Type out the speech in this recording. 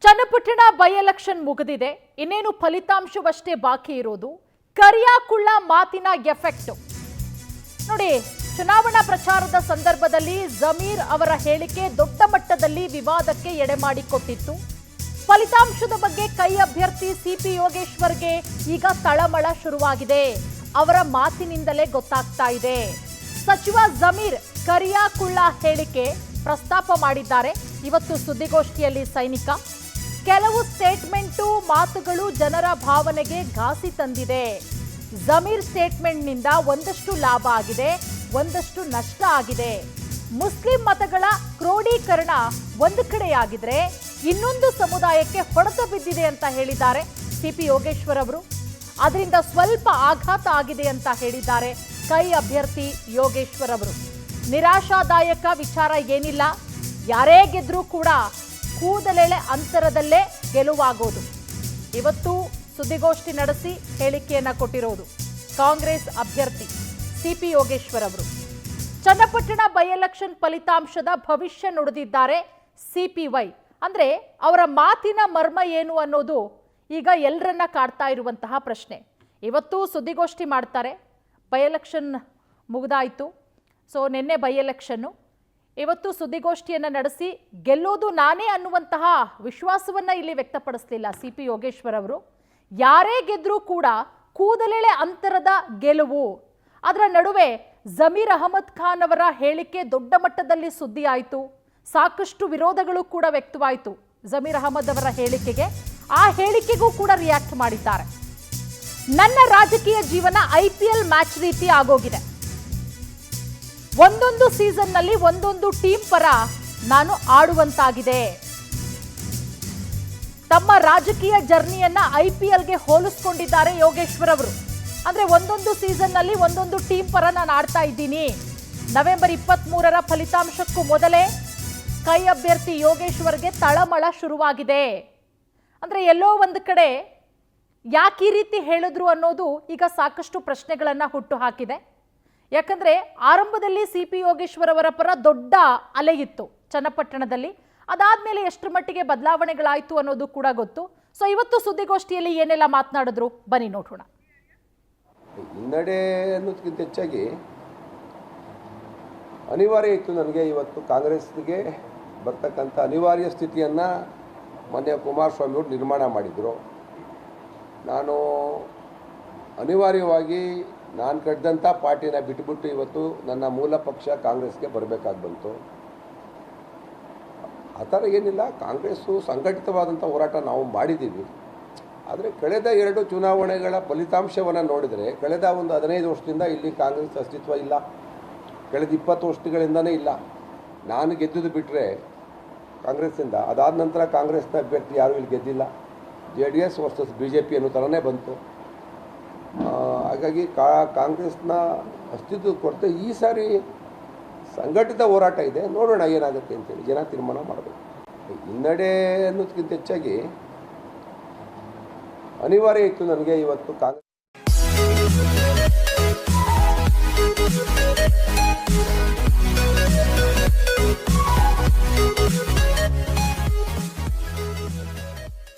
Channapatna by election ಮುಗಿದಿದೆ. ಇನ್ನೇನು ಫಲಿತಾಂಶವಷ್ಟೇ ಬಾಕಿ ಇರೋದು. ಕರಿಯಾಕುಳ್ಳ ಮಾತಿನ ಎಫೆಕ್ಟ್ ನೋಡಿ. ಚುನಾವಣಾ ಪ್ರಚಾರದ ಸಂದರ್ಭದಲ್ಲಿ ಜಮೀರ್ ಅವರ ಹೇಳಿಕೆ ದೊಡ್ಡ ಮಟ್ಟದಲ್ಲಿ ವಿವಾದಕ್ಕೆ ಎಡೆಮಾಡಿಕೊಟ್ಟಿತ್ತು. ಫಲಿತಾಂಶದ ಬಗ್ಗೆ ಕೈ ಅಭ್ಯರ್ಥಿ ಸಿಪಿ ಯೋಗೇಶ್ವರ್ಗೆ ಈಗ ತಳಮಳ ಶುರುವಾಗಿದೆ. ಅವರ ಮಾತಿನಿಂದಲೇ ಗೊತ್ತಾಗ್ತಾ ಇದೆ. ಸಚಿವ ಜಮೀರ್ ಕರಿಯಾಕುಳ್ಳ ಹೇಳಿಕೆ ಪ್ರಸ್ತಾಪ ಮಾಡಿದ್ದಾರೆ. ಇವತ್ತು ಸುದ್ದಿಗೋಷ್ಠಿಯಲ್ಲಿ ಸೈನಿಕ ಕೆಲವು ಸ್ಟೇಟ್ಮೆಂಟು ಮಾತುಗಳು ಜನರ ಭಾವನೆಗೆ ಘಾಸಿ ತಂದಿದೆ. ಜಮೀರ್ ಸ್ಟೇಟ್ಮೆಂಟ್ನಿಂದ ಒಂದಷ್ಟು ಲಾಭ ಆಗಿದೆ, ಒಂದಷ್ಟು ನಷ್ಟ ಆಗಿದೆ. ಮುಸ್ಲಿಂ ಮತಗಳ ಕ್ರೋಢೀಕರಣ ಒಂದು ಕಡೆಯಾಗಿದ್ರೆ ಇನ್ನೊಂದು ಸಮುದಾಯಕ್ಕೆ ಹೊಡೆತ ಬಿದ್ದಿದೆ ಅಂತ ಹೇಳಿದ್ದಾರೆ ಸಿಪಿ ಯೋಗೇಶ್ವರ್ ಅವರು. ಅದರಿಂದ ಸ್ವಲ್ಪ ಆಘಾತ ಆಗಿದೆ ಅಂತ ಹೇಳಿದ್ದಾರೆ ಕೈ ಅಭ್ಯರ್ಥಿ ಯೋಗೇಶ್ವರ್ ಅವರು. ನಿರಾಶಾದಾಯಕ ವಿಚಾರ ಏನಿಲ್ಲ, ಯಾರೇ ಗೆದ್ರೂ ಕೂಡ ಕೂದಲೆಳೆ ಅಂತರದಲ್ಲೇ ಗೆಲುವಾಗೋದು. ಇವತ್ತು ಸುದ್ದಿಗೋಷ್ಠಿ ನಡೆಸಿ ಹೇಳಿಕೆಯನ್ನ ಕೊಟ್ಟಿರೋದು ಕಾಂಗ್ರೆಸ್ ಅಭ್ಯರ್ಥಿ ಸಿಪಿ ಯೋಗೇಶ್ವರ್ ಅವರು. ಚನ್ನಪಟ್ಟಣ ಬೈ ಎಲೆಕ್ಷನ್ ಫಲಿತಾಂಶದ ಭವಿಷ್ಯ ನುಡಿದಿದ್ದಾರೆ ಸಿಪಿವೈ. ಅಂದ್ರೆ ಅವರ ಮಾತಿನ ಮರ್ಮ ಏನು ಅನ್ನೋದು ಈಗ ಎಲ್ಲರನ್ನ ಕಾಡ್ತಾ ಇರುವಂತಹ ಪ್ರಶ್ನೆ. ಇವತ್ತು ಸುದ್ದಿಗೋಷ್ಠಿ ಮಾಡ್ತಾರೆ. ಬೈ ಎಲೆಕ್ಷನ್ ಮುಗಿದಾಯಿತು. ಸೊ ನಿನ್ನೆ ಬೈ ಎಲೆಕ್ಷನ್ನು, ಇವತ್ತು ಸುದ್ದಿಗೋಷ್ಠಿಯನ್ನು ನಡೆಸಿ ಗೆಲ್ಲೋದು ನಾನೇ ಅನ್ನುವಂತಹ ವಿಶ್ವಾಸವನ್ನ ಇಲ್ಲಿ ವ್ಯಕ್ತಪಡಿಸಲಿಲ್ಲ ಸಿಪಿ ಯೋಗೇಶ್ವರ್ ಅವರು. ಯಾರೇ ಗೆದ್ರೂ ಕೂಡ ಕೂದಲೆಳೆ ಅಂತರದ ಗೆಲುವು. ಅದರ ನಡುವೆ ಜಮೀರ್ ಅಹಮದ್ ಖಾನ್ ಅವರ ಹೇಳಿಕೆ ದೊಡ್ಡ ಮಟ್ಟದಲ್ಲಿ ಸುದ್ದಿ ಆಯಿತು. ಸಾಕಷ್ಟು ವಿರೋಧಗಳು ಕೂಡ ವ್ಯಕ್ತವಾಯಿತು ಜಮೀರ್ ಅಹಮದ್ ಅವರ ಹೇಳಿಕೆಗೆ. ಆ ಹೇಳಿಕೆಗೂ ಕೂಡ ರಿಯಾಕ್ಟ್ ಮಾಡಿದ್ದಾರೆ. ನನ್ನ ರಾಜಕೀಯ ಜೀವನ IPL ಮ್ಯಾಚ್ ರೀತಿ ಆಗೋಗಿದೆ. ಒಂದೊಂದು ಸೀಸನ್ನಲ್ಲಿ ಒಂದೊಂದು ಟೀಮ್ ಪರ ನಾನು ಆಡುವಂತಾಗಿದೆ. ತಮ್ಮ ರಾಜಕೀಯ ಜರ್ನಿಯನ್ನ IPLಗೆ ಹೋಲಿಸ್ಕೊಂಡಿದ್ದಾರೆ ಯೋಗೇಶ್ವರ್ ಅವರು. ಅಂದ್ರೆ ಒಂದೊಂದು ಸೀಸನ್ನಲ್ಲಿ ಒಂದೊಂದು ಟೀಮ್ ಪರ ನಾನು ಆಡ್ತಾ ಇದ್ದೀನಿ. ನವೆಂಬರ್ 23ರ ಫಲಿತಾಂಶಕ್ಕೂ ಮೊದಲೇ ಕೈ ಅಭ್ಯರ್ಥಿ ಯೋಗೇಶ್ವರ್ಗೆ ತಳಮಳ ಶುರುವಾಗಿದೆ. ಅಂದ್ರೆ ಎಲ್ಲೋ ಒಂದು ಕಡೆ ಯಾಕೆ ಈ ರೀತಿ ಹೇಳಿದ್ರು ಅನ್ನೋದು ಈಗ ಸಾಕಷ್ಟು ಪ್ರಶ್ನೆಗಳನ್ನ ಹುಟ್ಟು ಹಾಕಿದೆ. ಯಾಕಂದ್ರೆ ಆರಂಭದಲ್ಲಿ ಸಿಪಿ ಯೋಗೇಶ್ವರ್ ಅವರ ಪರ ದೊಡ್ಡ ಅಲೆ ಇತ್ತು ಚನ್ನಪಟ್ಟಣದಲ್ಲಿ. ಅದಾದ್ಮೇಲೆ ಎಷ್ಟರ ಮಟ್ಟಿಗೆ ಬದಲಾವಣೆಗಳಾಯ್ತು ಅನ್ನೋದು ಕೂಡ ಗೊತ್ತು. ಸೊ ಇವತ್ತು ಸುದ್ದಿಗೋಷ್ಠಿಯಲ್ಲಿ ಏನೆಲ್ಲ ಮಾತನಾಡಿದ್ರು ಬನ್ನಿ ನೋಡೋಣ. ಹಿನ್ನಡೆ ಅನ್ನೋದಕ್ಕಿಂತ ಹೆಚ್ಚಾಗಿ ಅನಿವಾರ್ಯ ಇತ್ತು ನನಗೆ ಇವತ್ತು ಕಾಂಗ್ರೆಸ್ಗೆ ಬರ್ತಕ್ಕಂಥ ಅನಿವಾರ್ಯ ಸ್ಥಿತಿಯನ್ನು ಮೊನ್ನೆ ಕುಮಾರಸ್ವಾಮಿ ಅವರು ನಿರ್ಮಾಣ ಮಾಡಿದರು. ನಾನು ಅನಿವಾರ್ಯವಾಗಿ ನಾನು ಕಟ್ಟಿದಂಥ ಪಾರ್ಟಿನ ಬಿಟ್ಟುಬಿಟ್ಟು ಇವತ್ತು ನನ್ನ ಮೂಲ ಪಕ್ಷ ಕಾಂಗ್ರೆಸ್ಗೆ ಬರಬೇಕಾಗಿ ಬಂತು. ಆ ಥರ ಏನಿಲ್ಲ, ಕಾಂಗ್ರೆಸ್ಸು ಸಂಘಟಿತವಾದಂಥ ಹೋರಾಟ ನಾವು ಮಾಡಿದ್ದೀವಿ. ಆದರೆ ಕಳೆದ 2 ಚುನಾವಣೆಗಳ ಫಲಿತಾಂಶವನ್ನು ನೋಡಿದರೆ ಕಳೆದ ಒಂದು 15 ವರ್ಷದಿಂದ ಇಲ್ಲಿ ಕಾಂಗ್ರೆಸ್ ಅಸ್ತಿತ್ವ ಇಲ್ಲ. ಕಳೆದ 20 ವರ್ಷಗಳಿಂದನೇ ಇಲ್ಲ. ನಾನು ಗೆದ್ದುದು ಬಿಟ್ಟರೆ ಕಾಂಗ್ರೆಸ್ಸಿಂದ, ಅದಾದ ನಂತರ ಕಾಂಗ್ರೆಸ್ನ ಅಭ್ಯರ್ಥಿ ಯಾರೂ ಇಲ್ಲಿ ಗೆದ್ದಿಲ್ಲ. JDS ವರ್ಸಸ್ BJP ಅನ್ನೋ ಥರನೇ ಬಂತು. ಹಾಗಾಗಿ ಕಾಂಗ್ರೆಸ್ನ ಅಸ್ತಿತ್ವದ ಕೊರತೆ ಈ ಸಾರಿ ಸಂಘಟಿತ ಹೋರಾಟ ಇದೆ. ನೋಡೋಣ ಏನಾಗುತ್ತೆ ಅಂತೇಳಿ ಜನ ತೀರ್ಮಾನ ಮಾಡಬೇಕು. ಹಿನ್ನಡೆ ಅನ್ನೋದಕ್ಕಿಂತ ಹೆಚ್ಚಾಗಿ ಅನಿವಾರ್ಯ ಇತ್ತು ನನಗೆ ಇವತ್ತು ಕಾಂಗ್ರೆಸ್